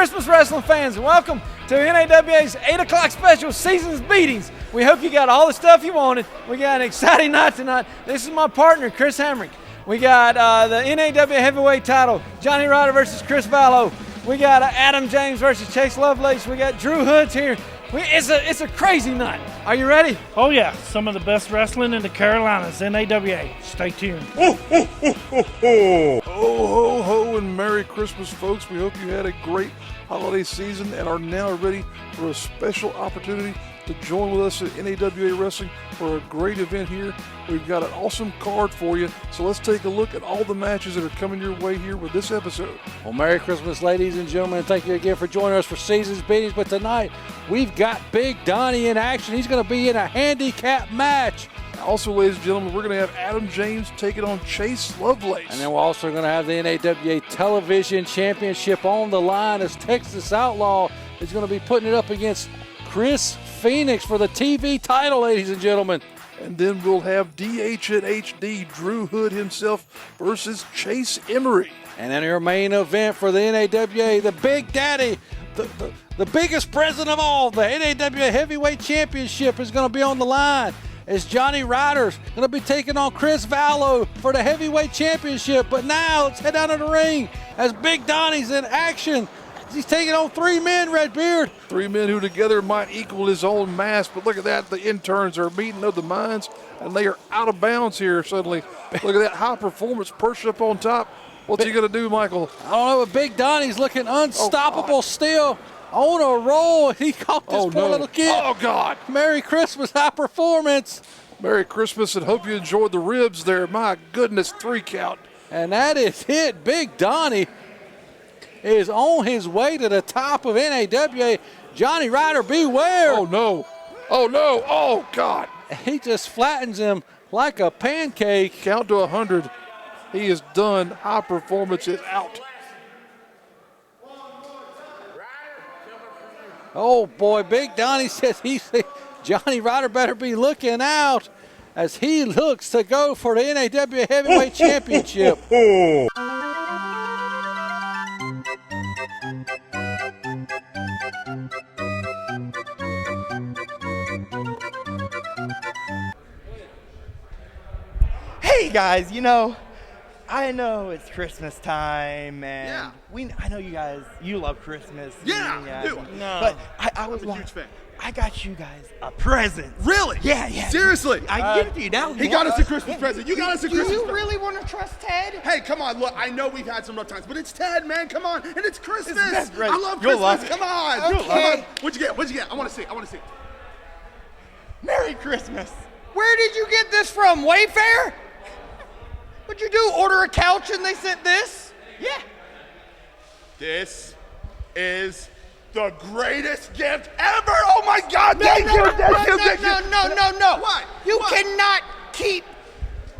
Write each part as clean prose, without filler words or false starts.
Christmas wrestling fans, welcome to NAWA's 8 o'clock special, Seasons Beatings. We hope you got all the stuff you wanted. We got an exciting night tonight. This is my partner, Chris Emery. We got the NAWA heavyweight title, Jonny Ryda versus Chris Valo. We got Adam James versus Chase Lovelace. We got Drew Hoods here. It's a crazy night. Are you ready? Oh yeah, some of the best wrestling in the Carolinas, NAWA. Stay tuned. Ho, ho, ho, ho, ho. Ho, ho, ho, and Merry Christmas, folks. We hope you had a great holiday season and are now ready for a special opportunity to join with us at NAWA Wrestling for a great event here. We've got an awesome card for you, so let's take a look at all the matches that are coming your way here with this episode. Well, Merry Christmas, ladies and gentlemen. Thank you again for joining us for Seasons Beatings. But tonight, we've got Big Donnie in action. He's going to be in a handicap match. Also, ladies and gentlemen, we're going to have Adam James taking on Chase Lovelace. And then we're also going to have the NAWA Television Championship on the line as Texas Outlaw is going to be putting it up against Chris Phoenix for the TV title, ladies and gentlemen. And then we'll have DH and HD, Drew Hood himself versus Chase Emery. And then your main event for the NAWA, the Big Daddy, the biggest present of all, the NAWA Heavyweight Championship is going to be on the line as Jonny Ryder's going to be taking on Chris Valo for the Heavyweight Championship. But now let's head down to the ring as Big Donnie's in action. He's taking on 3 men, Redbeard. 3 men who together might equal his own mass, but look at that. The interns are meeting of the minds, and they are out of bounds here suddenly. Look at that high performance perched up on top. What's he going to do, Michael? I don't know, but Big Donnie's looking unstoppable still. On a roll. He caught this poor little kid. Oh, God. Merry Christmas, high performance. Merry Christmas, and hope you enjoyed the ribs there. My goodness, 3 count. And that is it. Big Donnie is on his way to the top of NAWA. Jonny Ryder, beware. Oh, no. Oh, no. Oh, God. He just flattens him like a pancake. Count to 100. He is done. High performance is out. Oh, boy. Big Donnie says Jonny Ryder better be looking out as he looks to go for the NAWA Heavyweight Championship. Hey guys, I know it's Christmas time, and I know you love Christmas. Yeah, I do. But I was a huge fan. I got you guys a present. Really? Yeah. Seriously? I can give it to you now. He got us a Christmas present. You got us a Christmas present. Do you really want to trust Ted? Hey, come on, look, I know we've had some rough times, but it's Ted, man, come on, and it's Christmas. It's the best present. I love You'll Christmas, love it. come on. Okay. Come on. What'd you get? I want to see it. Merry Christmas. Where did you get this from, Wayfair? What'd you do, order a couch and they sent this? Yeah. This is the greatest gift ever. Oh my God, thank you. No. What? You What? cannot keep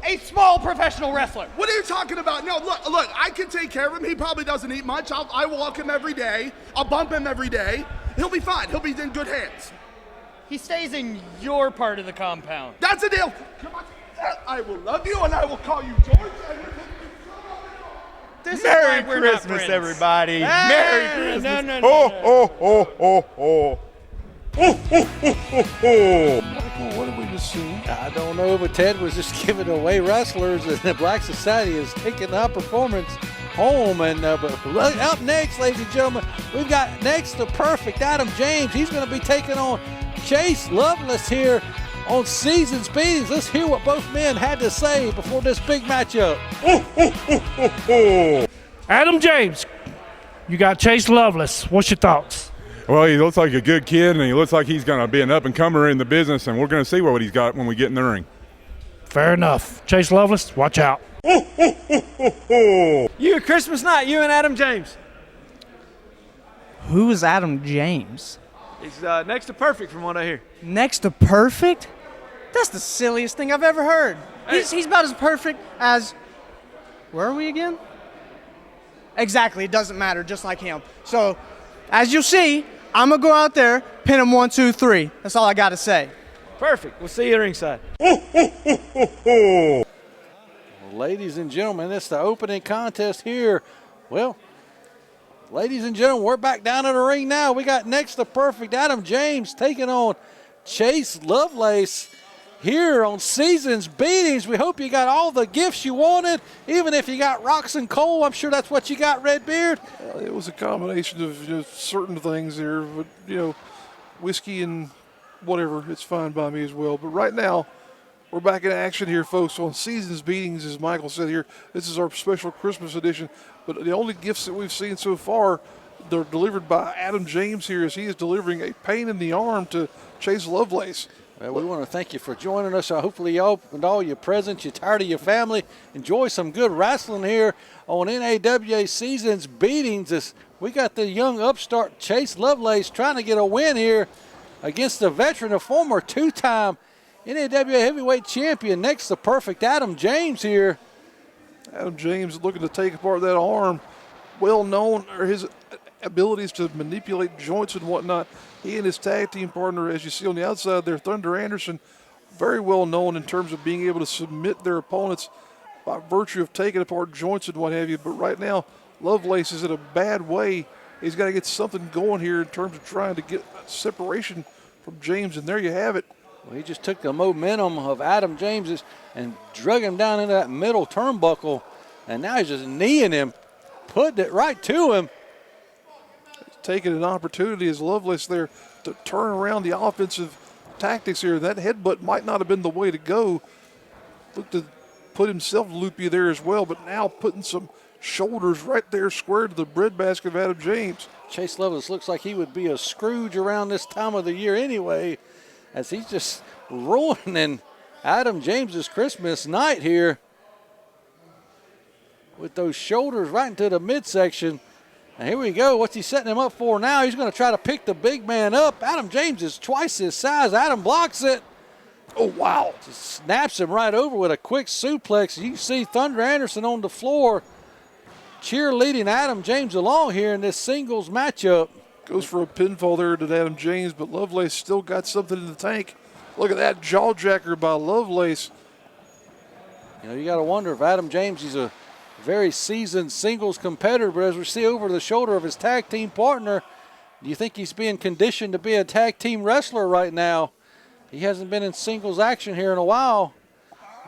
a small professional wrestler. What are you talking about? No, look, I can take care of him. He probably doesn't eat much. I walk him every day. I'll bump him every day. He'll be fine. He'll be in good hands. He stays in your part of the compound. That's a deal. Come on. I will love you and I will call you George. Merry Christmas, everybody. Merry Christmas. No. Michael, what did we just see? I don't know, but Ted was just giving away wrestlers, and the Black Society is taking the performance home. And but up next, ladies and gentlemen, we've got next to perfect Adam James. He's going to be taking on Chase Lovelace here on Seasons Beatings. Let's hear what both men had to say before this big matchup. Adam James, you got Chase Lovelace. What's your thoughts? Well, he looks like a good kid, and he looks like he's going to be an up-and-comer in the business, and we're going to see what he's got when we get in the ring. Fair enough. Chase Lovelace, watch out. You, Christmas night, you and Adam James. Who is Adam James? He's next to perfect from what I hear. Next to perfect? That's the silliest thing I've ever heard. Hey. He's about as perfect as... Where are we again? Exactly, it doesn't matter, just like him. So, as you'll see, I'm going to go out there, pin him 1, 2, 3. That's all I got to say. Perfect. We'll see you at ringside. Well, ladies and gentlemen, it's the opening contest here. Well, Ladies and gentlemen, we're back down in the ring now. We got next to perfect Adam James taking on Chase Lovelace here on Seasons Beatings. We hope you got all the gifts you wanted, even if you got rocks and coal. I'm sure that's what you got, Redbeard. It was a combination of certain things there, but whiskey and whatever, it's fine by me as well. But right now, we're back in action here, folks, on Seasons Beatings, as Michael said here. This is our special Christmas edition. But the only gifts that we've seen so far, they're delivered by Adam James here as he is delivering a pain in the arm to Chase Lovelace. Well, we want to thank you for joining us. Hopefully you opened all your presents. You're tired of your family. Enjoy some good wrestling here on NAWA Seasons Beatings. We got the young upstart Chase Lovelace trying to get a win here against the veteran, a former two-time NAWA heavyweight champion. Next, the perfect Adam James here. Adam James looking to take apart that arm. Well known are his abilities to manipulate joints and whatnot. He and his tag team partner, as you see on the outside there, Thunder Anderson, very well known in terms of being able to submit their opponents by virtue of taking apart joints and what have you. But right now, Lovelace is in a bad way. He's got to get something going here in terms of trying to get separation from James, and there you have it. Well, he just took the momentum of Adam James's and drug him down into that middle turnbuckle, and now he's just kneeing him, putting it right to him. He's taking an opportunity as Lovelace there to turn around the offensive tactics here. That headbutt might not have been the way to go. Looked to put himself loopy there as well, but now putting some shoulders right there square to the breadbasket of Adam James. Chase Lovelace looks like he would be a Scrooge around this time of the year anyway, as he's just ruining Adam James's Christmas night here with those shoulders right into the midsection. And here we go. What's he setting him up for now? He's going to try to pick the big man up. Adam James is twice his size. Adam blocks it. Oh, wow. Just snaps him right over with a quick suplex. You can see Thunder Anderson on the floor cheerleading Adam James along here in this singles matchup. Goes for a pinfall there to Adam James, but Lovelace still got something in the tank. Look at that jawjacker by Lovelace. You got to wonder if Adam James, he's a very seasoned singles competitor, but as we see over the shoulder of his tag team partner, do you think he's being conditioned to be a tag team wrestler right now? He hasn't been in singles action here in a while.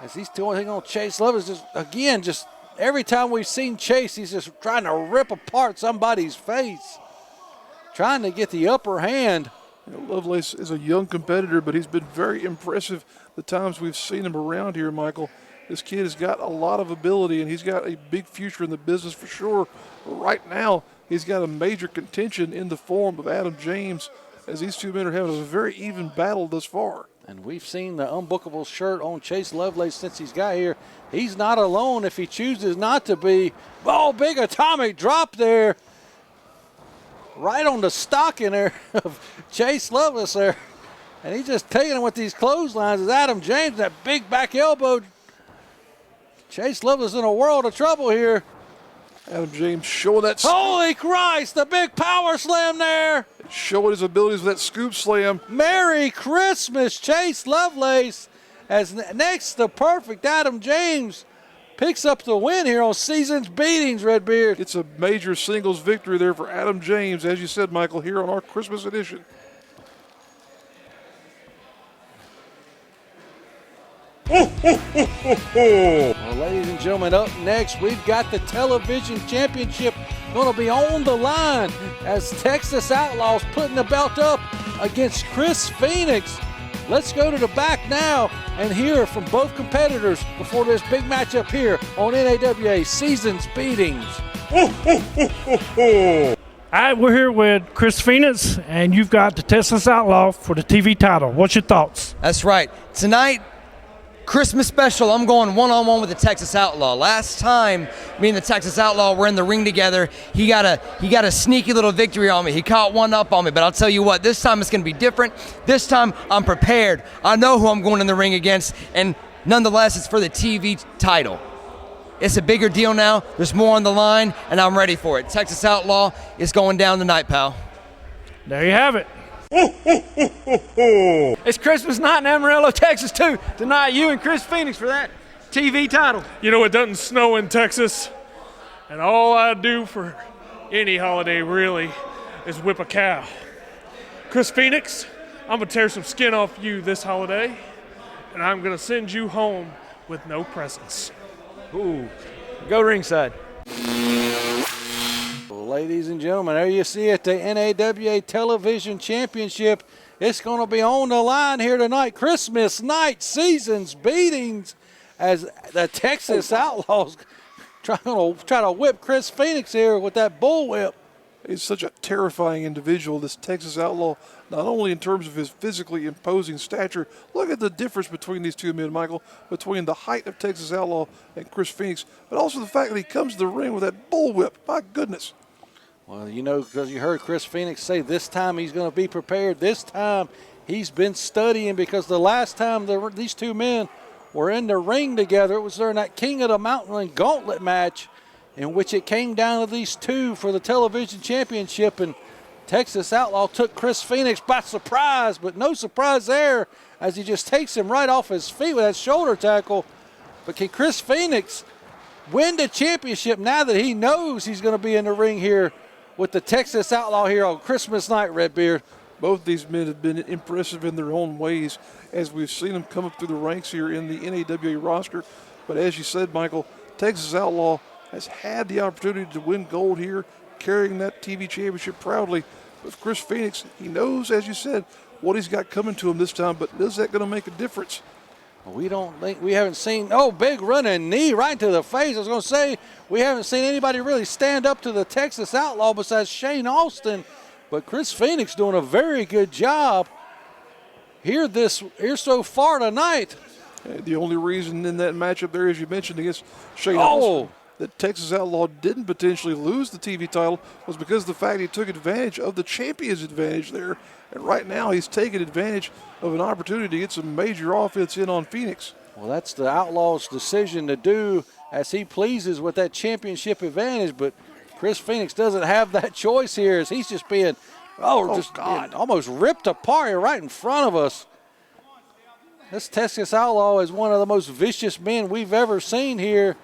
As he's doing on Chase Lovelace, just every time we've seen Chase, he's just trying to rip apart somebody's face, trying to get the upper hand. Lovelace is a young competitor, but he's been very impressive the times we've seen him around here, Michael. This kid has got a lot of ability, and he's got a big future in the business for sure. Right now, he's got a major contention in the form of Adam James, as these two men are having a very even battle thus far. And we've seen the unbookable shirt on Chase Lovelace since he's got here. He's not alone if he chooses not to be. Oh, big atomic drop there. Right on the stocking there of Chase Lovelace there. And he's just taking him with these clotheslines as Adam James, that big back elbow. Chase Lovelace in a world of trouble here. Adam James showing that. Holy Christ, the big power slam there. Showing his abilities with that scoop slam. Merry Christmas, Chase Lovelace. As next, the perfect Adam James picks up the win here on Seasons Beatings, Redbeard. It's a major singles victory there for Adam James, as you said, Michael, here on our Christmas edition. Well, ladies and gentlemen, up next, we've got the television championship going to be on the line as Texas Outlaws putting the belt up against Chris Phoenix. Let's go to the back now and hear from both competitors before this big matchup here on NAWA Seasons Beatings. All right, we're here with Chris Phoenix, and you've got the Texas Outlaw for the TV title. What's your thoughts? That's right. Tonight, Christmas special, I'm going one-on-one with the Texas Outlaw. Last time me and the Texas Outlaw were in the ring together, he got a sneaky little victory on me. He caught one up on me, but I'll tell you what, this time it's going to be different. This time I'm prepared. I know who I'm going in the ring against, and nonetheless, it's for the TV title. It's a bigger deal now. There's more on the line, and I'm ready for it. Texas Outlaw is going down tonight, pal. There you have it. It's Christmas night in Amarillo, Texas, too. Tonight, you and Chris Phoenix for that TV title. You know, it doesn't snow in Texas, and all I do for any holiday really is whip a cow. Chris Phoenix, I'm going to tear some skin off you this holiday, and I'm going to send you home with no presents. Ooh, go ringside. Ladies and gentlemen, there you see it, the NAWA Television Championship. It's going to be on the line here tonight. Christmas night, seasons, beatings, as the Texas Outlaws try to whip Chris Phoenix here with that bullwhip. He's such a terrifying individual, this Texas Outlaw, not only in terms of his physically imposing stature. Look at the difference between these two men, Michael, between the height of Texas Outlaw and Chris Phoenix, but also the fact that he comes to the ring with that bullwhip. My goodness. Well, you know, because you heard Chris Phoenix say this time he's going to be prepared. This time he's been studying, because the last time these two men were in the ring together, it was during that King of the Mountain Gauntlet match, in which it came down to these two for the television championship, and Texas Outlaw took Chris Phoenix by surprise, but no surprise there, as he just takes him right off his feet with that shoulder tackle. But can Chris Phoenix win the championship now that he knows he's going to be in the ring here with the Texas Outlaw here on Christmas night, Redbeard? Both these men have been impressive in their own ways, as we've seen them come up through the ranks here in the NAWA roster. But as you said, Michael, Texas Outlaw has had the opportunity to win gold here, carrying that TV championship proudly. With Chris Phoenix, he knows, as you said, what he's got coming to him this time, but is that going to make a difference? We haven't seen, big running knee right to the face. I was going to say, we haven't seen anybody really stand up to the Texas Outlaw besides Shane Austin, but Chris Phoenix doing a very good job here so far tonight. The only reason in that matchup there, as you mentioned, against Shane Austin, that Texas Outlaw didn't potentially lose the TV title was because of the fact he took advantage of the champion's advantage there. And right now he's taking advantage of an opportunity to get some major offense in on Phoenix. Well, that's the Outlaw's decision to do as he pleases with that championship advantage, but Chris Phoenix doesn't have that choice here, as he's just being, almost ripped apart here right in front of us. This Texas Outlaw is one of the most vicious men we've ever seen here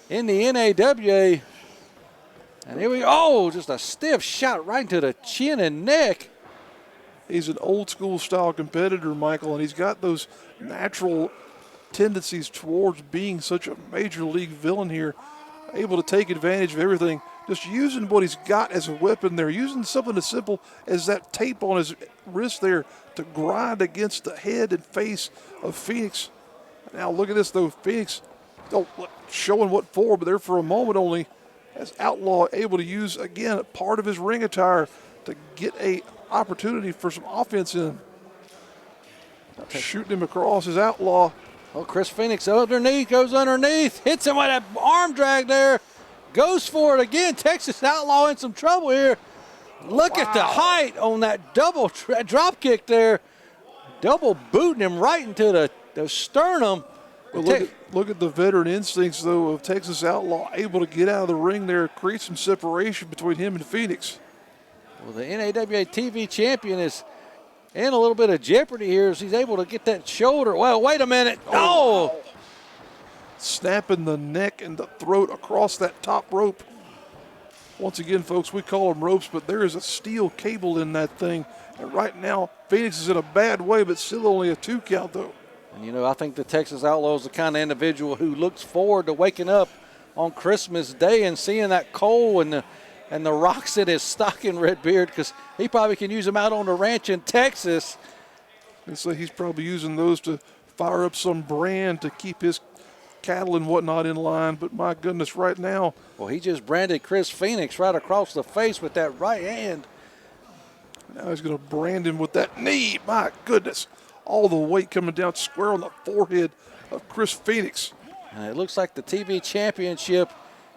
in the NAWA. And here we go, just a stiff shot right into the chin and neck. He's an old school style competitor, Michael, and he's got those natural tendencies towards being such a major league villain here, able to take advantage of everything, just using what he's got as a weapon there, using something as simple as that tape on his wrist there to grind against the head and face of Phoenix. Now look at this though, Phoenix showing what for, but there for a moment only, as Outlaw able to use, again, part of his ring attire to get a opportunity for some offense in. Shooting him across his Outlaw. Oh, Chris Phoenix goes underneath, hits him with that arm drag there, goes for it again. Texas Outlaw in some trouble here. Look at the height on that double drop kick there. Double booting him right into the sternum. Well, look at the veteran instincts, though, of Texas Outlaw, able to get out of the ring there, create some separation between him and Phoenix. Well, the NAWA TV champion is in a little bit of jeopardy here as he's able to get that shoulder. Well, wait a minute. Oh! Snapping the neck and the throat across that top rope. Once again, folks, we call them ropes, but there is a steel cable in that thing. And right now, Phoenix is in a bad way, but still only a 2 count, though. And, you know, I think the Texas Outlaw is the kind of individual who looks forward to waking up on Christmas Day and seeing that coal and the rocks in his stocking, Redbeard, because he probably can use them out on the ranch in Texas. And so he's probably using those to fire up some brand to keep his cattle and whatnot in line. But my goodness, right now. Well, he just branded Chris Phoenix right across the face with that right hand. Now he's going to brand him with that knee. My goodness. All the weight coming down square on the forehead of Chris Phoenix. And it looks like the TV championship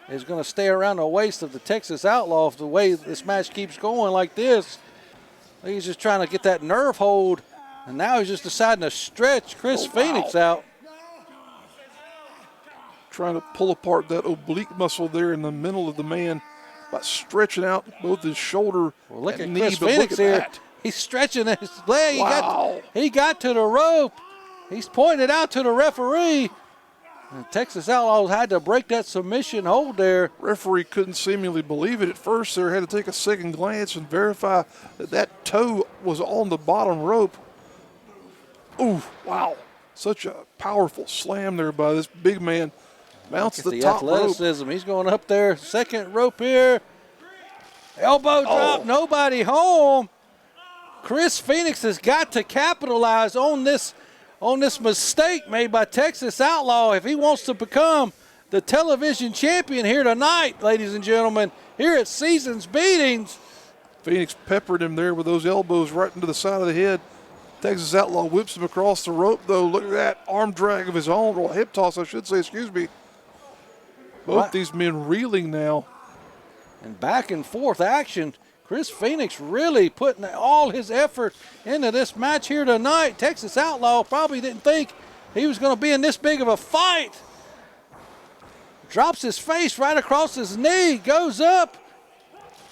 is going to stay around the waist of the Texas Outlaw if the way this match keeps going like this. He's just trying to get that nerve hold, and now he's just deciding to stretch Chris Phoenix out. Trying to pull apart that oblique muscle there in the middle of the man by stretching out both his shoulder and knee. Chris Phoenix here. That. He's stretching his leg. Wow. He got to the rope. He's pointing it out to the referee. And Texas Outlaws had to break that submission hold there. Referee couldn't seemingly believe it at first. They had to take a second glance and verify that that toe was on the bottom rope. Ooh, wow. Such a powerful slam there by this big man. Mounts the top rope. Athleticism. He's going up there. Second rope here. Elbow drop. Nobody home. Chris Phoenix has got to capitalize on this mistake made by Texas Outlaw if he wants to become the television champion here tonight, ladies and gentlemen, here at Seasons Beatings. Phoenix peppered him there with those elbows right into the side of the head. Texas Outlaw whips him across the rope, though. Look at that arm drag of his own, or hip toss, I should say, excuse me. Both these men reeling now. And back and forth action. Chris Phoenix really putting all his effort into this match here tonight. Texas Outlaw probably didn't think he was going to be in this big of a fight. Drops his face right across his knee, goes up.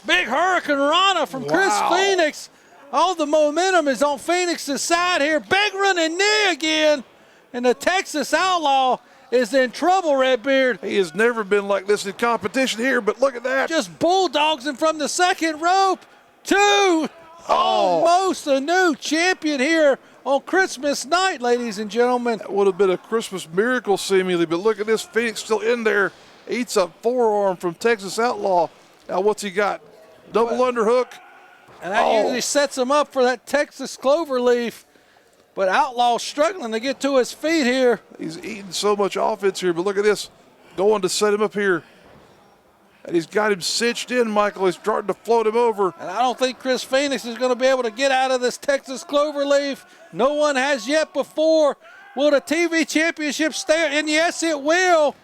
Big Hurricane Rana from Chris Phoenix. All the momentum is on Phoenix's side here. Big running knee again. And the Texas Outlaw is in trouble, Redbeard. He has never been like this in competition here, but look at that. Just bulldogs him from the second rope. Two. Almost a new champion here on Christmas night, ladies and gentlemen. That would have been a Christmas miracle seemingly, but look at this. Phoenix still in there. Eats a forearm from Texas Outlaw. Now what's he got? Double underhook. And that usually sets him up for that Texas cloverleaf. But Outlaw struggling to get to his feet here. He's eating so much offense here, but look at this. Going to set him up here. And he's got him cinched in, Michael. He's starting to float him over. And I don't think Chris Phoenix is going to be able to get out of this Texas cloverleaf. No one has yet before. Will the TV championship stay? And yes, it will.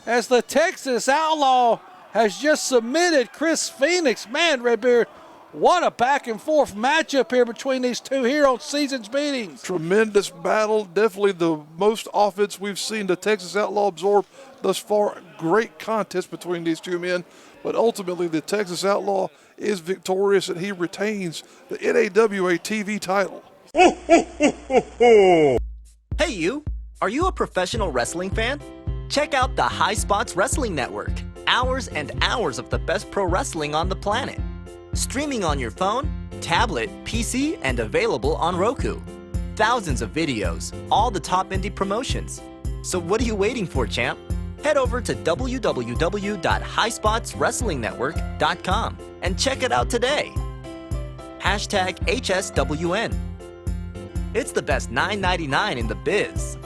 As the Texas Outlaw has just submitted Chris Phoenix. Man, Redbeard, what a back and forth matchup here between these two here on Seasons Beatings. Tremendous battle. Definitely the most offense we've seen the Texas Outlaw absorb thus far. Great contest between these two men. But ultimately, the Texas Outlaw is victorious and he retains the NAWA TV title. Hey you, are you a professional wrestling fan? Check out the High Spots Wrestling Network. Hours and hours of the best pro wrestling on the planet. Streaming on your phone, tablet, PC, and available on Roku. Thousands of videos, all the top indie promotions. So what are you waiting for, champ? Head over to www.highspotswrestlingnetwork.com and check it out today. Hashtag HSWN. It's the best $9.99 in the biz.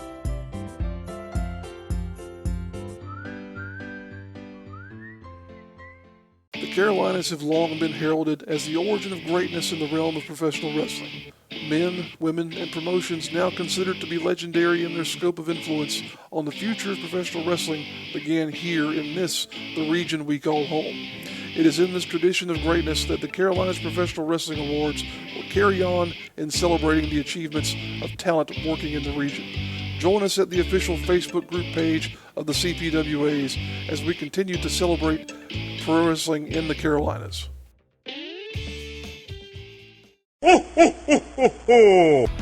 The Carolinas have long been heralded as the origin of greatness in the realm of professional wrestling. Men, women, and promotions now considered to be legendary in their scope of influence on the future of professional wrestling began here in the region we call home. It is in this tradition of greatness that the Carolinas Professional Wrestling Awards will carry on in celebrating the achievements of talent working in the region. Join us at the official Facebook group page of the CPWAs as we continue to celebrate pro wrestling in the Carolinas.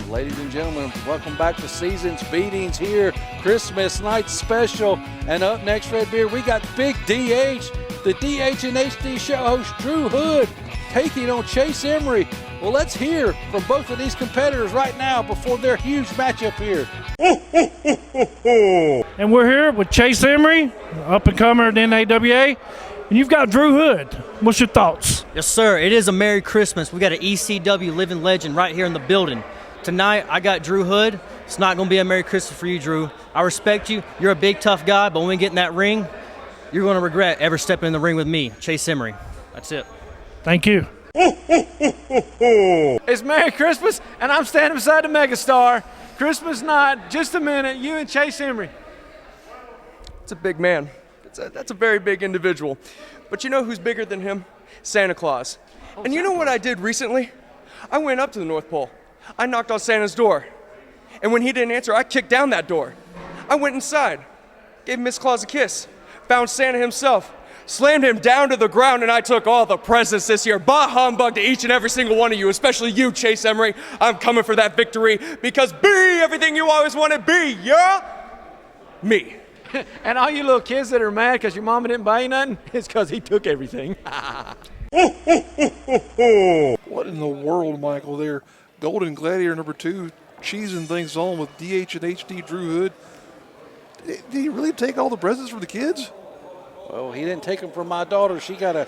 Ladies and gentlemen, welcome back to Seasons Beatings here, Christmas night special. And up next, Redbeard, we got Big DH, the DH and HD show host Drew Hood, taking on Chase Emery. Well, let's hear from both of these competitors right now before their huge matchup here. And we're here with Chase Emery, up-and-comer at NAWA, and you've got Drew Hood. What's your thoughts? Yes, sir. It is a Merry Christmas. We got an ECW living legend right here in the building. Tonight, I got Drew Hood. It's not going to be a Merry Christmas for you, Drew. I respect you. You're a big, tough guy, but when we get in that ring, you're going to regret ever stepping in the ring with me, Chase Emery. That's it. Thank you. It's Merry Christmas, and I'm standing beside the megastar. Christmas night, just a minute, you and Chase Emery. It's a big man. That's a very big individual. But you know who's bigger than him? Santa Claus. And you know what I did recently? I went up to the North Pole. I knocked on Santa's door. And when he didn't answer, I kicked down that door. I went inside, gave Miss Claus a kiss, found Santa himself, slammed him down to the ground, and I took all the presents this year. Bah humbug to each and every single one of you, especially you, Chase Emery. I'm coming for that victory because be everything you always want to be, yeah? Me. And all you little kids that are mad because your mama didn't buy you nothing, it's because he took everything. What in the world, Michael, there? Golden Gladiator number 2, cheesing things on with DH and HD Drew Hood. Did he really take all the presents from the kids? Well, he didn't take them from my daughter. She got a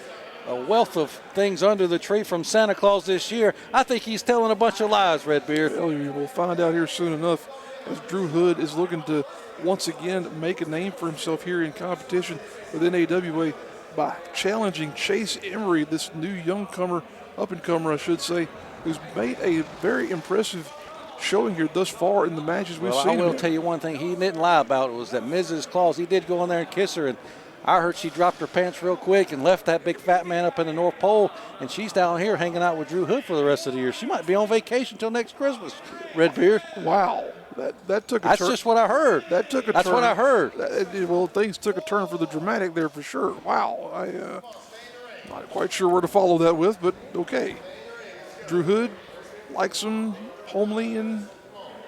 wealth of things under the tree from Santa Claus this year. I think he's telling a bunch of lies, Redbeard. Well, we'll find out here soon enough, as Drew Hood is looking to once again make a name for himself here in competition with NAWA by challenging Chase Emery, this new up-and-comer, I should say, who's made a very impressive showing here thus far in the matches we've seen. I will tell you one thing he didn't lie about was that Mrs. Claus, he did go in there and kiss her, and I heard she dropped her pants real quick and left that big fat man up in the North Pole, and she's down here hanging out with Drew Hood for the rest of the year. She might be on vacation till next Christmas, Redbeard. Wow. That took a turn. That's just what I heard. That took a turn. That's what I heard. Well, things took a turn for the dramatic there for sure. Wow. Not quite sure where to follow that with, but okay. Drew Hood likes him homely and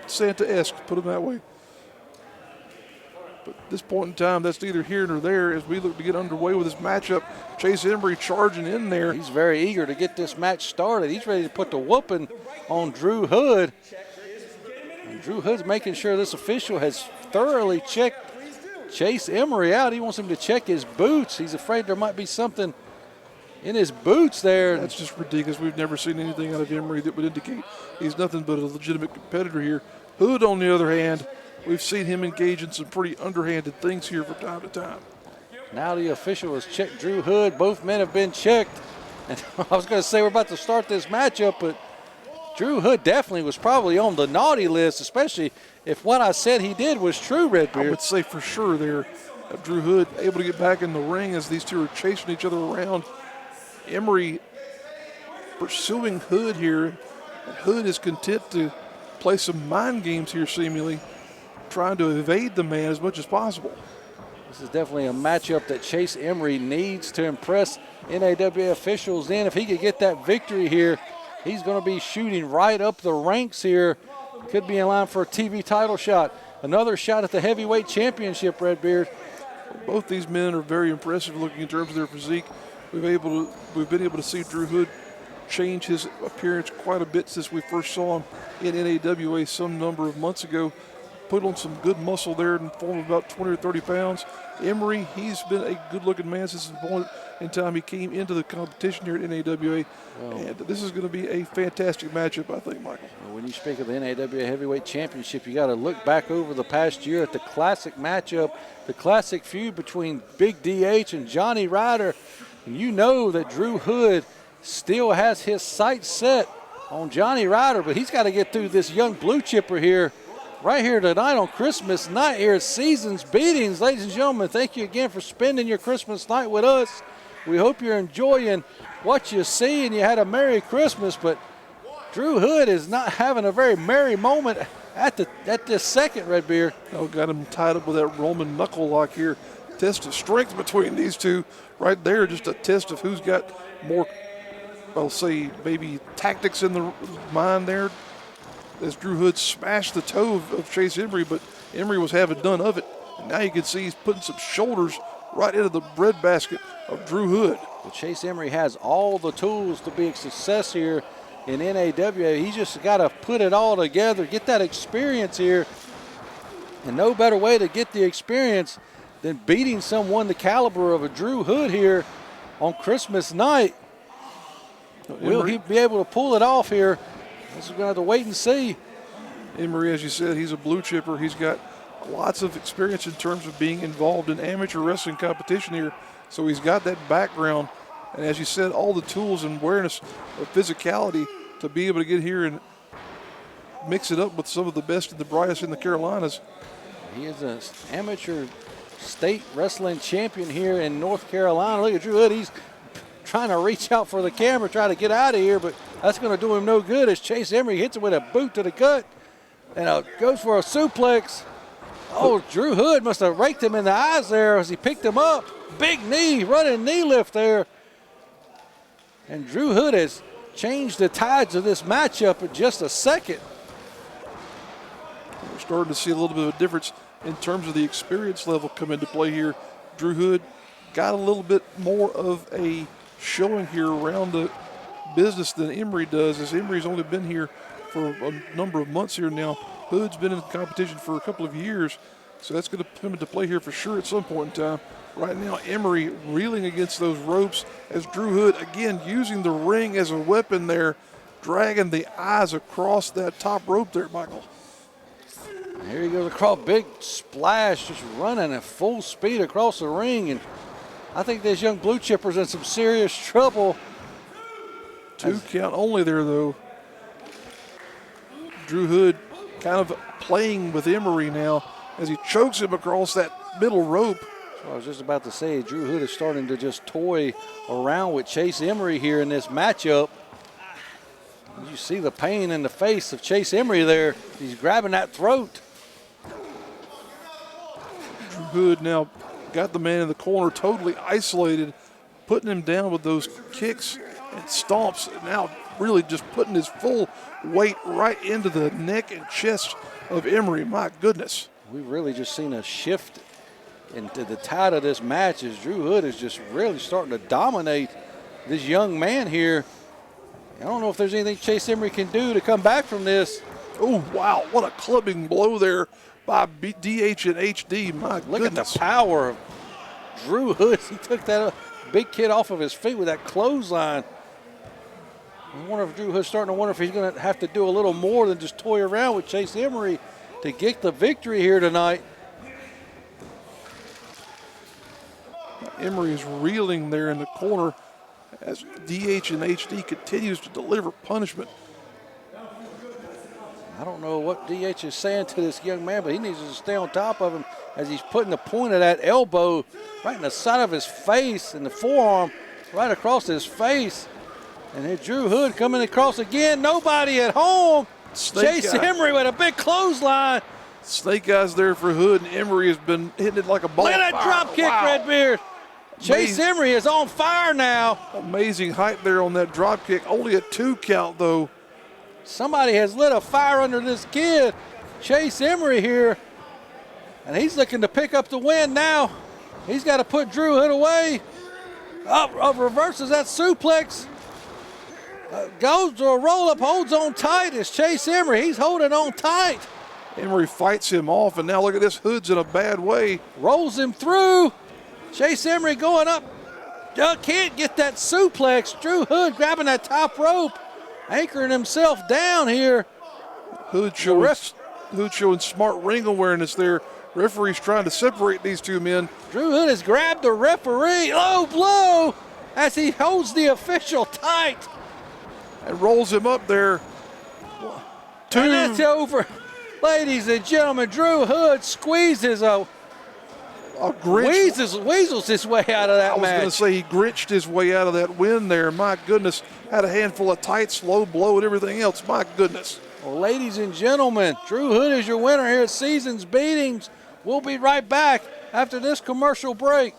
Santa-esque, put him that way. But at this point in time, that's neither here nor there as we look to get underway with this matchup. Chase Emery charging in there. He's very eager to get this match started. He's ready to put the whooping on Drew Hood. And Drew Hood's making sure this official has thoroughly checked Chase Emery out. He wants him to check his boots. He's afraid there might be something in his boots there. That's just ridiculous. We've never seen anything out of Emery that would indicate he's nothing but a legitimate competitor here. Hood, on the other hand, we've seen him engage in some pretty underhanded things here from time to time. Now the official has checked Drew Hood. Both men have been checked. And I was going to say we're about to start this matchup, but Drew Hood definitely was probably on the naughty list, especially if what I said he did was true, Redbeard. I would say for sure there, Drew Hood able to get back in the ring as these two are chasing each other around. Emery pursuing Hood here. Hood is content to play some mind games here, seemingly, trying to evade the man as much as possible. This is definitely a matchup that Chase Emery needs to impress NAWA officials in. If he could get that victory here, he's going to be shooting right up the ranks here. Could be in line for a TV title shot. Another shot at the heavyweight championship, Redbeard. Both these men are very impressive looking in terms of their physique. We've been able to see Drew Hood change his appearance quite a bit since we first saw him in NAWA some number of months ago. Put on some good muscle there in the form of about 20 or 30 pounds. Emery, he's been a good-looking man since the point in time he came into the competition here at NAWA. And this is going to be a fantastic matchup, I think, Michael. When you speak of the NAWA Heavyweight Championship, you got to look back over the past year at the classic matchup, the classic feud between Big DH and Jonny Ryda. And you know that Drew Hood still has his sights set on Jonny Ryda, but he's got to get through this young blue chipper here. Right here tonight on Christmas night here at Seasons Beatings. Ladies and gentlemen, thank you again for spending your Christmas night with us. We hope you're enjoying what you see and you had a Merry Christmas, but Drew Hood is not having a very merry moment at this second, Redbeard. Oh, got him tied up with that Roman knuckle lock here. Test of strength between these two right there, just a test of who's got more, I'll say, maybe tactics in the mind there. As Drew Hood smashed the toe of Chase Emery, but Emery was having none of it. And now you can see he's putting some shoulders right into the breadbasket of Drew Hood. Well, Chase Emery has all the tools to be a success here in NAWA. He's just got to put it all together, get that experience here. And no better way to get the experience than beating someone the caliber of a Drew Hood here on Christmas night. Will he be able to pull it off here? We're going to have to wait and see. Emery, as you said, he's a blue chipper. He's got lots of experience in terms of being involved in amateur wrestling competition here. So he's got that background. And as you said, all the tools and awareness of physicality to be able to get here and mix it up with some of the best and the brightest in the Carolinas. He is an amateur state wrestling champion here in North Carolina. Look at Drew Hood. He's trying to reach out for the camera, try to get out of here, but that's going to do him no good as Chase Emery hits him with a boot to the gut and goes for a suplex. Oh, Drew Hood must have raked him in the eyes there as he picked him up. Big knee, running knee lift there. And Drew Hood has changed the tides of this matchup in just a second. We're starting to see a little bit of a difference in terms of the experience level come into play here. Drew Hood got a little bit more of a showing here around the business than Emery does, as Emery's only been here for a number of months here now. Hood's been in the competition for a couple of years, so that's going to come into play here for sure at some point in time. Right now, Emery reeling against those ropes as Drew Hood, again, using the ring as a weapon there, dragging the eyes across that top rope there, Michael. Here he goes across, big splash, just running at full speed across the ring. And I think this young blue chipper's in some serious trouble. 2 count only there, though. Drew Hood kind of playing with Emery now as he chokes him across that middle rope. So I was just about to say, Drew Hood is starting to just toy around with Chase Emery here in this matchup. You see the pain in the face of Chase Emery there. He's grabbing that throat. Drew Hood now got the man in the corner totally isolated, putting him down with those kicks and stomps, and now really just putting his full weight right into the neck and chest of Emery. My goodness. We've really just seen a shift into the tide of this match as Drew Hood is just really starting to dominate this young man here. I don't know if there's anything Chase Emery can do to come back from this. Oh, wow, what a clubbing blow there by DH and HD. My Look goodness. at the power of Drew Hood. He took that big kid off of his feet with that clothesline. I wonder if Drew Hood's starting to wonder if he's going to have to do a little more than just toy around with Chase Emery to get the victory here tonight. Emery is reeling there in the corner as DH and HD continues to deliver punishment. I don't know what DH is saying to this young man, but he needs to stay on top of him as he's putting the point of that elbow right in the side of his face and the forearm right across his face. And then Drew Hood coming across again. Nobody at home. Chase Emery with a big clothesline. Snake eyes there for Hood, and Emery has been hitting it like a ball. Look at that drop kick, Redbeard. Chase Emery is on fire now. Amazing height there on that drop kick. Only a 2 count, though. Somebody has lit a fire under this kid. Chase Emery here. And he's looking to pick up the win now. He's got to put Drew Hood away. Up reverses that suplex. Goes to a roll-up, holds on tight. It's Chase Emery. He's holding on tight. Emery fights him off, and now look at this. Hood's in a bad way. Rolls him through. Chase Emery going up. Can't get that suplex. Drew Hood grabbing that top rope, anchoring himself down here. Hood showing smart ring awareness there. Referee's trying to separate these two men. Drew Hood has grabbed the referee. Low blow as he holds the official tight. And rolls him up there. And it's over. Ladies and gentlemen, Drew Hood squeezes weasels his way out of that match. I was going to say he grinched his way out of that win there. My goodness. Had a handful of tights, low blow, and everything else. My goodness. Well, ladies and gentlemen, Drew Hood is your winner here at Seasons Beatings. We'll be right back after this commercial break.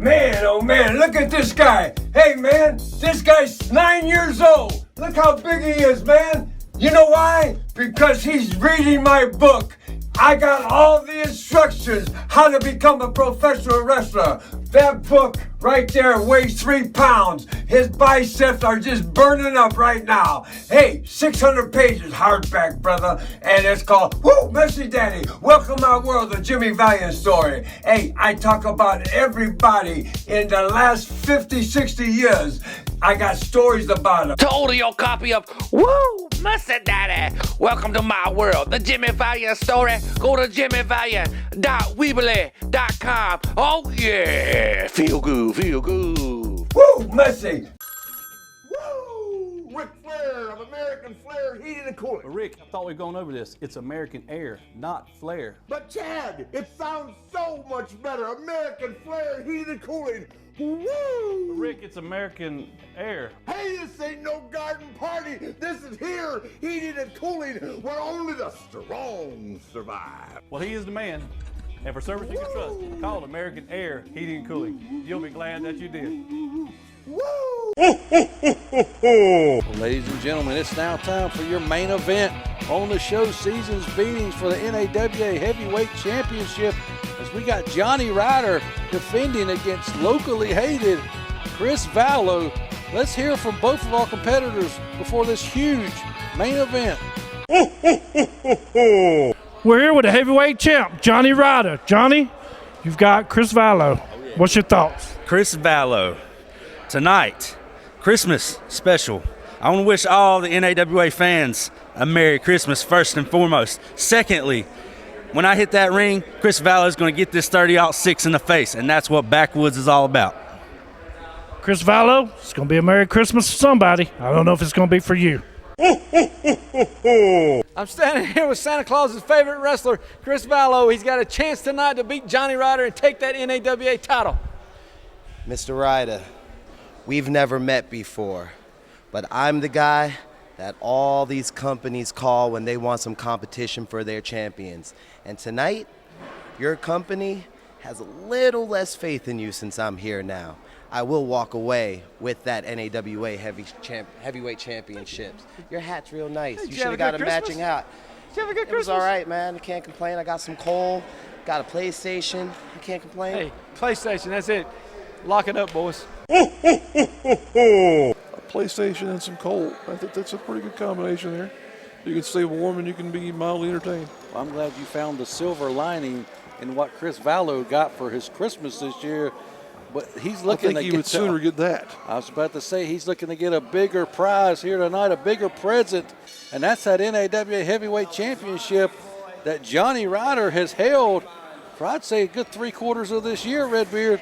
Man, oh man, look at this guy. Hey man, this guy's 9 years old. Look how big he is, man. You know why? Because he's reading my book. I got all the instructions how to become a professional wrestler. That book right there weighs 3 pounds. His biceps are just burning up right now. Hey, 600 pages hardback, brother. And it's called, Woo, Messy Daddy, Welcome to My World, the Jimmy Valiant story. Hey, I talk about everybody in the last 50, 60 years. I got stories about them. To order your copy of Woo, Messy Daddy, Welcome to My World, the Jimmy Valiant story, go to jimmyvaliant.weebly.com. Oh yeah, feel good, feel good. Woo, Messy. Woo! Ric Flair of American Flair Heating and Cooling. Rick, I thought we'd gone over this. It's American Air, not Flair. But Chad, it sounds so much better. American Flair Heating and Cooling. Woo! Rick, it's American Air. Hey, this ain't no garden party. This is here, heating and cooling, where only the strong survive. Well, he is the man. And for service you can trust, call American Air Heating and Cooling. You'll be glad that you did. Woo! Well, ladies and gentlemen, it's now time for your main event on the show, Seasons Beatings for the NAWA Heavyweight Championship, as we got Johnny Ryder defending against locally hated Chris Valo. Let's hear from both of our competitors before this huge main event. We're here with the heavyweight champ, Johnny Ryder. Johnny, you've got Chris Valo. What's your thoughts? Chris Valo. Tonight, Christmas special. I want to wish all the NAWA fans a Merry Christmas first and foremost. Secondly, when I hit that ring, Chris Valo is going to get this 30-06 in the face, and that's what Backwoods is all about. Chris Valo, it's going to be a Merry Christmas for somebody. I don't know if it's going to be for you. I'm standing here with Santa Claus's favorite wrestler, Chris Valo. He's got a chance tonight to beat Johnny Ryder and take that NAWA title. Mr. Ryder, we've never met before, but I'm the guy that all these companies call when they want some competition for their champions. And tonight, your company has a little less faith in you since I'm here now. I will walk away with that NAWA heavyweight championships. Your hat's real nice. You should have got a matching hat. Did you have a good It Christmas? was all right, man. I can't complain. I got some coal, got a PlayStation. I can't complain. Hey, PlayStation, that's it. Lock it up, boys. A PlayStation and some coal. I think that's a pretty good combination there. You can stay warm and you can be mildly entertained. Well, I'm glad you found the silver lining in what Chris Valo got for his Christmas this year. But he's looking I think he would sooner get that. I was about to say he's looking to get a bigger prize here tonight, a bigger present, and that's that NAWA Heavyweight Championship that Johnny Ryder has held for, I'd say, a good 3/4 of this year, Redbeard.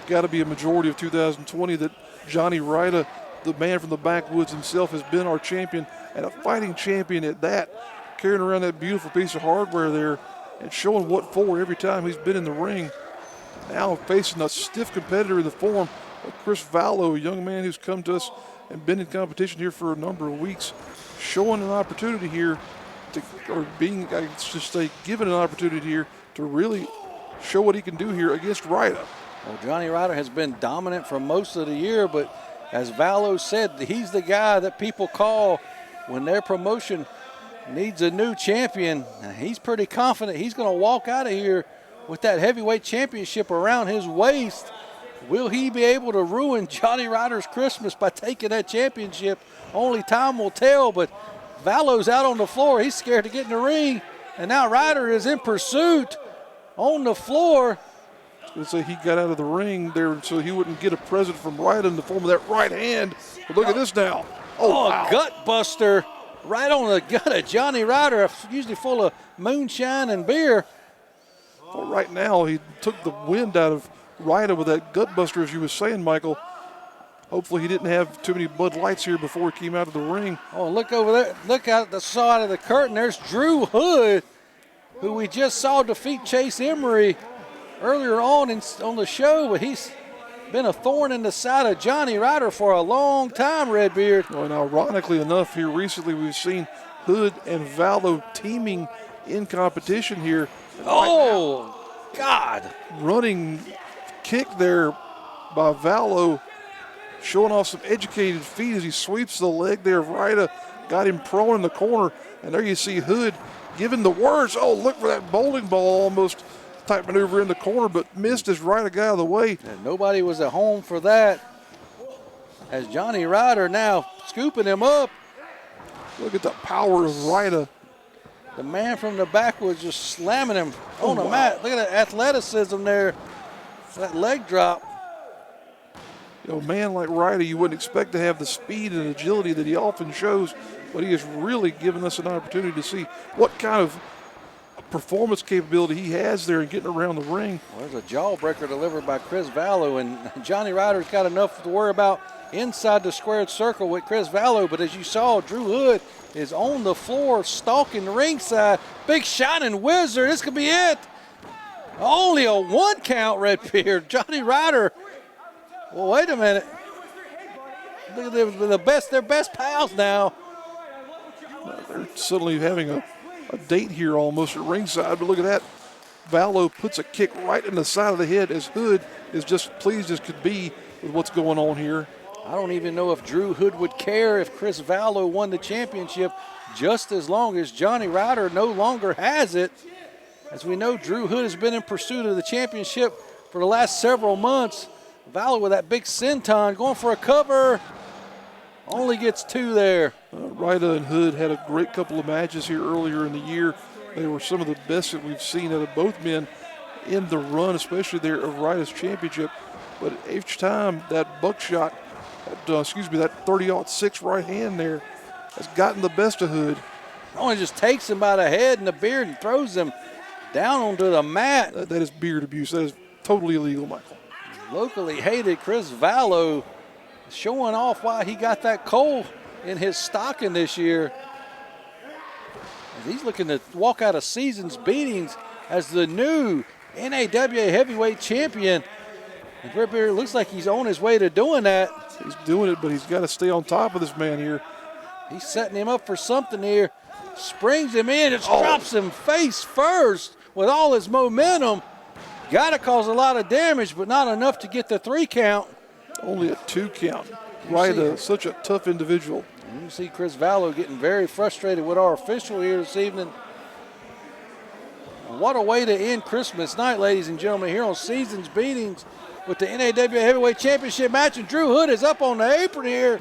Got to be a majority of 2020 that Johnny Ryder, the man from the backwoods himself, has been our champion, and a fighting champion at that, carrying around that beautiful piece of hardware there and showing what for every time he's been in the ring. Now facing a stiff competitor in the form of Chris Valo, a young man who's come to us and been in competition here for a number of weeks, showing an opportunity here to, or being, I should say, given an opportunity here to really show what he can do here against Ryda. Well, Johnny Ryder has been dominant for most of the year, but as Valo said, he's the guy that people call when their promotion needs a new champion. And he's pretty confident he's going to walk out of here with that heavyweight championship around his waist. Will he be able to ruin Johnny Ryder's Christmas by taking that championship? Only time will tell, but Valo's out on the floor. He's scared to get in the ring, and now Ryder is in pursuit on the floor. Let's say he got out of the ring there so he wouldn't get a present from Ryder in the form of that right hand. But look at this now. Oh, wow. A gut buster right on the gut of Johnny Ryder, usually full of moonshine and beer. Well, right now, he took the wind out of Ryder with that gut buster, as you were saying, Michael. Hopefully he didn't have too many Bud Lights here before he came out of the ring. Oh, look over there. Look out the side of the curtain. There's Drew Hood, who we just saw defeat Chase Emery earlier on the show, but he's been a thorn in the side of Johnny Ryder for a long time, Redbeard. Well, and ironically enough, here recently we've seen Hood and Valo teaming in competition here. Oh, God. Running kick there by Valo, showing off some educated feet as he sweeps the leg there of Ryda, got him prone in the corner, and there you see Hood giving the words. Oh, look for that bowling ball almost type maneuver in the corner, but missed as Ryda got out of the way. And nobody was at home for that, as Johnny Ryder now scooping him up. Look at the power of Ryda. The man from the backwoods just slamming him on the mat. Look at that athleticism there, that leg drop. You know, a man like Ryda, you wouldn't expect to have the speed and agility that he often shows, but he has really given us an opportunity to see what kind of performance capability he has there in getting around the ring. Well, there's a jawbreaker delivered by Chris Valo, and Johnny Ryder's got enough to worry about inside the squared circle with Chris Valo, but as you saw, Drew Hood is on the floor stalking the ringside. Big shining wizard, this could be it. Only a 1 count, Redbeard. Johnny Ryder. Well, wait a minute. Look at their best pals now. They're suddenly having a date here almost at ringside, but look at that. Valo puts a kick right in the side of the head as Hood is just pleased as could be with what's going on here. I don't even know if Drew Hood would care if Chris Valo won the championship, just as long as Johnny Ryder no longer has it. As we know, Drew Hood has been in pursuit of the championship for the last several months. Valo with that big senton going for a cover. Only gets 2 there. Ryda and Hood had a great couple of matches here earlier in the year. They were some of the best that we've seen out of both men in the run, especially there of Ryda's championship. But each time that buckshot, that 30-06 right hand there has gotten the best of Hood. Only just takes him by the head and the beard and throws him down onto the mat. That is beard abuse. That is totally illegal, Michael. Locally hated Chris Valo showing off why he got that coal in his stocking this year. As he's looking to walk out of Season's Beatings as the new NAWA heavyweight champion. And Grip here looks like he's on his way to doing that. He's doing it, but he's got to stay on top of this man here. He's setting him up for something here. Springs him in, it drops him face first with all his momentum. Got to cause a lot of damage, but not enough to get the 3 count. Only a 2 count. Ryda, such a tough individual. You see Chris Valo getting very frustrated with our official here this evening. What a way to end Christmas night, ladies and gentlemen, here on Season's Beatings with the NAWA Heavyweight Championship match. And Drew Hood is up on the apron here.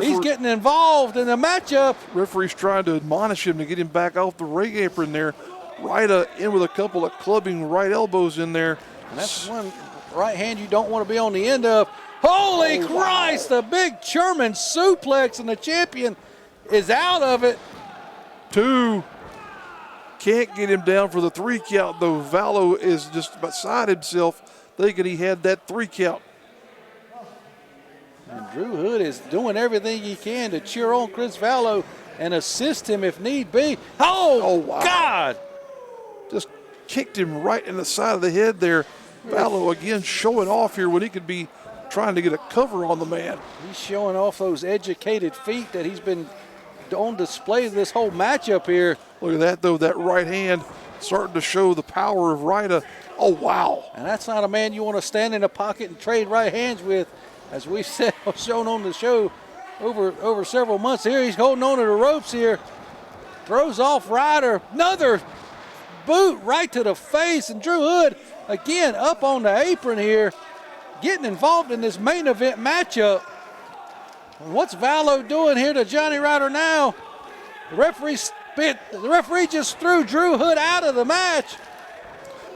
He's getting involved in the matchup. Referee's trying to admonish him to get him back off the ring apron there. Ryda in with a couple of clubbing right elbows in there. And that's one right hand you don't want to be on the end of. Holy Christ, the big German suplex, and the champion is out of it. 2. Can't get him down for the 3 count, though. Valo is just beside himself, thinking he had that 3 count. And Drew Hood is doing everything he can to cheer on Chris Valo and assist him if need be. Oh wow. God! Just kicked him right in the side of the head there. Valo again showing off here when he could be trying to get a cover on the man. He's showing off those educated feet that he's been on display this whole matchup here. Look at that, though, that right hand starting to show the power of Ryda. Oh, wow. And that's not a man you want to stand in a pocket and trade right hands with. As we've said, shown on the show over several months here, he's holding on to the ropes here. Throws off Ryder. Another boot right to the face. And Drew Hood, again, up on the apron here, getting involved in this main event matchup. And what's Valo doing here to Johnny Ryder now? The referee just threw Drew Hood out of the match.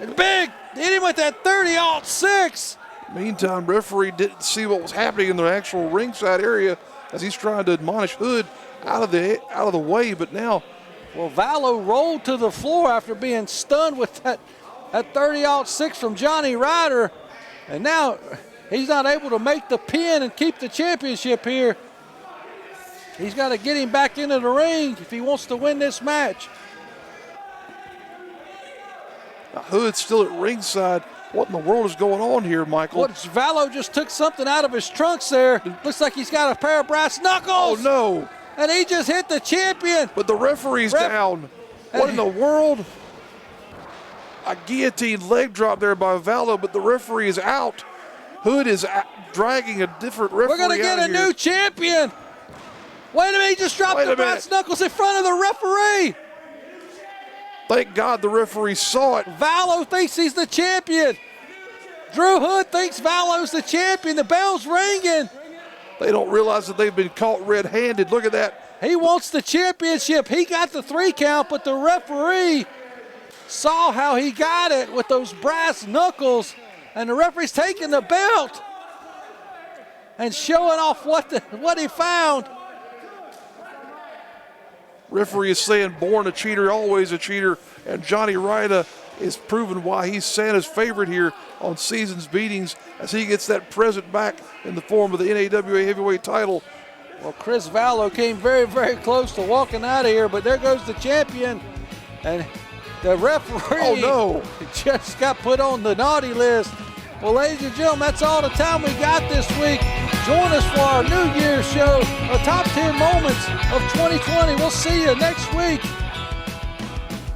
And big, hit him with that 30-06. Meantime, referee didn't see what was happening in the actual ringside area as he's trying to admonish Hood out of the way, but now. Well, Valo rolled to the floor after being stunned with that 30-06 from Johnny Ryder. And now he's not able to make the pin and keep the championship here. He's got to get him back into the ring if he wants to win this match. Now, Hood's still at ringside. What in the world is going on here, Michael? Valo just took something out of his trunks there. Looks like he's got a pair of brass knuckles. Oh, no. And he just hit the champion. But the referee's down. What in the world? A guillotine leg drop there by Valo, but the referee is out. Hood is dragging a different referee. We're going to get a new champion. Wait a minute, he just dropped the brass knuckles in front of the referee. Thank God the referee saw it. Valo thinks he's the champion. Drew Hood thinks Valo's the champion. The bell's ringing. They don't realize that they've been caught red-handed. Look at that. He wants the championship. He got the 3 count, but the referee saw how he got it with those brass knuckles, and the referee's taking the belt and showing off what he found. Referee is saying, born a cheater, always a cheater, and Johnny Ryda is proving why he's Santa's favorite here on Season's Beatings as he gets that present back in the form of the NAWA Heavyweight title. Well, Chris Valo came very, very close to walking out of here, but there goes the champion, and the referee just got put on the naughty list. Well, ladies and gentlemen, that's all the time we got this week. Join us for our New Year's show, the top 10 moments of 2020. We'll see you next week.